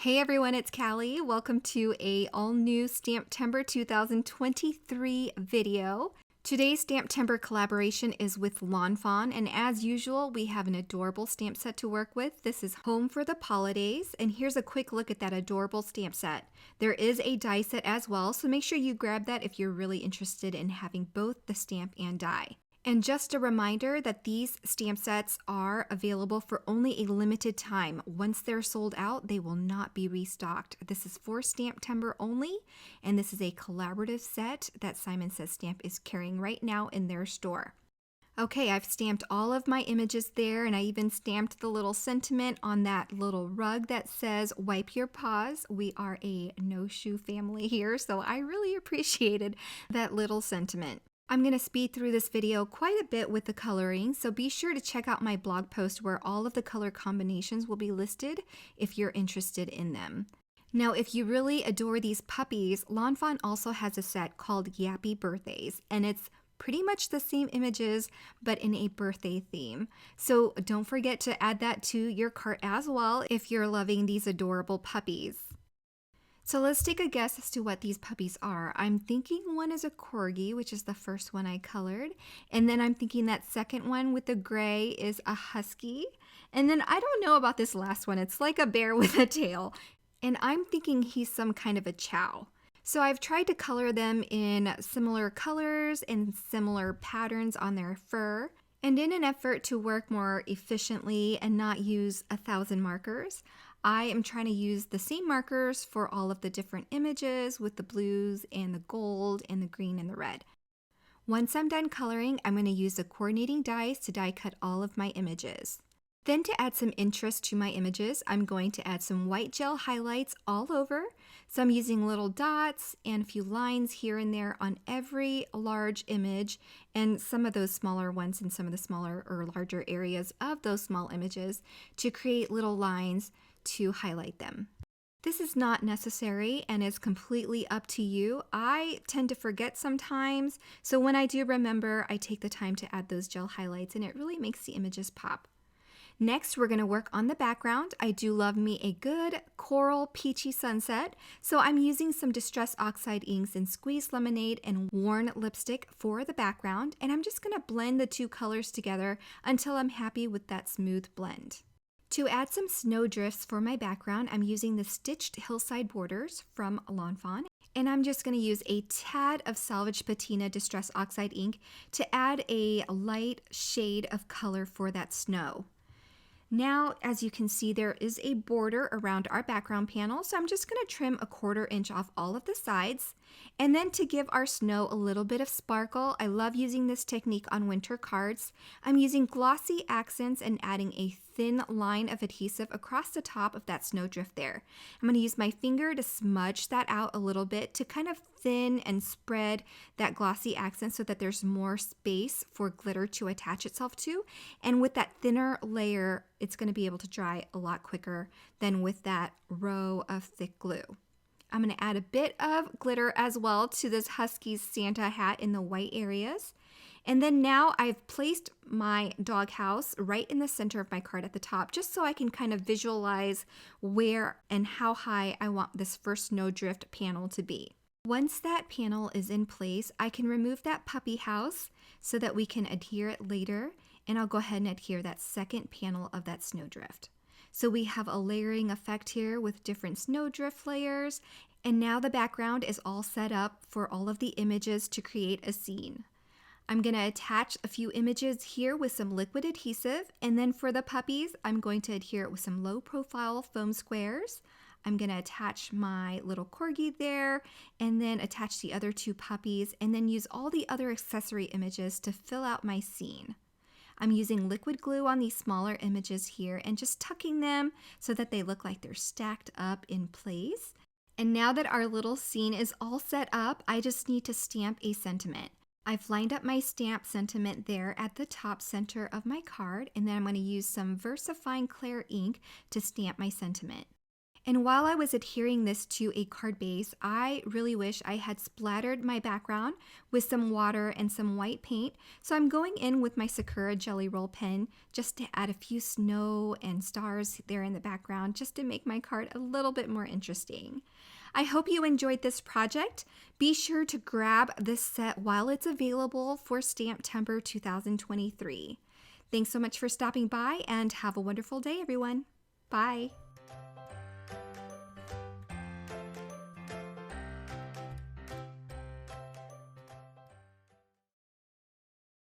Hey everyone, it's Caly. Welcome to a all-new STAMPtember 2023 video. Today's STAMPtember collaboration is with Fawn, and as usual, we have an adorable stamp set to work with. This is Home for the Pawlidays, and here's a quick look at that adorable stamp set. There is a die set as well, so make sure you grab that if you're really interested in having both the stamp and die. And just a reminder that these stamp sets are available for only a limited time. Once they're sold out, they will not be restocked. This is for STAMPtember only, and this is a collaborative set that Simon Says Stamp is carrying right now in their store. Okay, I've stamped all of my images there, and I even stamped the little sentiment on that little rug that says, "Wipe your paws." We are a no-shoe family here, so I really appreciated that little sentiment. I'm going to speed through this video quite a bit with the coloring, so be sure to check out my blog post where all of the color combinations will be listed if you're interested in them. Now, if you really adore these puppies, Fawn also has a set called Yappy Birthdays, and it's pretty much the same images but in a birthday theme. So don't forget to add that to your cart as well if you're loving these adorable puppies. So let's take a guess as to what these puppies are. I'm thinking one is a corgi, which is the first one I colored. And then I'm thinking that second one with the gray is a husky. And then I don't know about this last one. It's like a bear with a tail. And I'm thinking he's some kind of a chow. So I've tried to color them in similar colors and similar patterns on their fur. And in an effort to work more efficiently and not use 1,000 markers, I am trying to use the same markers for all of the different images with the blues and the gold and the green and the red. Once I'm done coloring, I'm going to use the coordinating dies to die cut all of my images. Then to add some interest to my images, I'm going to add some white gel highlights all over. So I'm using little dots and a few lines here and there on every large image and some of those smaller ones in some of the smaller or larger areas of those small images to create little lines to highlight them. This is not necessary and is completely up to you. I tend to forget sometimes, so when I do remember, I take the time to add those gel highlights and it really makes the images pop. Next, we're going to work on the background. I do love me a good coral peachy sunset, so I'm using some Distress Oxide inks in Squeezed Lemonade and Worn Lipstick for the background, and I'm just going to blend the two colors together until I'm happy with that smooth blend. To add some snow drifts for my background, I'm using the Stitched Hillside Borders from Fawn, and I'm just going to use a tad of Salvage Patina Distress Oxide ink to add a light shade of color for that snow. Now, as you can see, there is a border around our background panel, so I'm just going to trim 1/4 inch off all of the sides. And then to give our snow a little bit of sparkle, I love using this technique on winter cards. I'm using glossy accents and adding a thin line of adhesive across the top of that snowdrift there. I'm going to use my finger to smudge that out a little bit to kind of thin and spread that glossy accent so that there's more space for glitter to attach itself to. And with that thinner layer, it's going to be able to dry a lot quicker than with that row of thick glue. I'm going to add a bit of glitter as well to this Husky's Santa hat in the white areas. And then now I've placed my doghouse right in the center of my card at the top, just so I can kind of visualize where and how high I want this first snowdrift panel to be. Once that panel is in place, I can remove that puppy house so that we can adhere it later, and I'll go ahead and adhere that second panel of that snowdrift. So we have a layering effect here with different snowdrift layers, and now the background is all set up for all of the images to create a scene. I'm going to attach a few images here with some liquid adhesive, and then for the puppies, I'm going to adhere it with some low profile foam squares. I'm going to attach my little corgi there, and then attach the other two puppies, and then use all the other accessory images to fill out my scene. I'm using liquid glue on these smaller images here and just tucking them so that they look like they're stacked up in place. And now that our little scene is all set up, I just need to stamp a sentiment. I've lined up my stamp sentiment there at the top center of my card, and then I'm going to use some VersaFine Clear ink to stamp my sentiment. And while I was adhering this to a card base, I really wish I had splattered my background with some water and some white paint. So I'm going in with my Sakura Jelly Roll pen just to add a few snow and stars there in the background, just to make my card a little bit more interesting. I hope you enjoyed this project. Be sure to grab this set while it's available for STAMPtember 2023. Thanks so much for stopping by and have a wonderful day, everyone. Bye.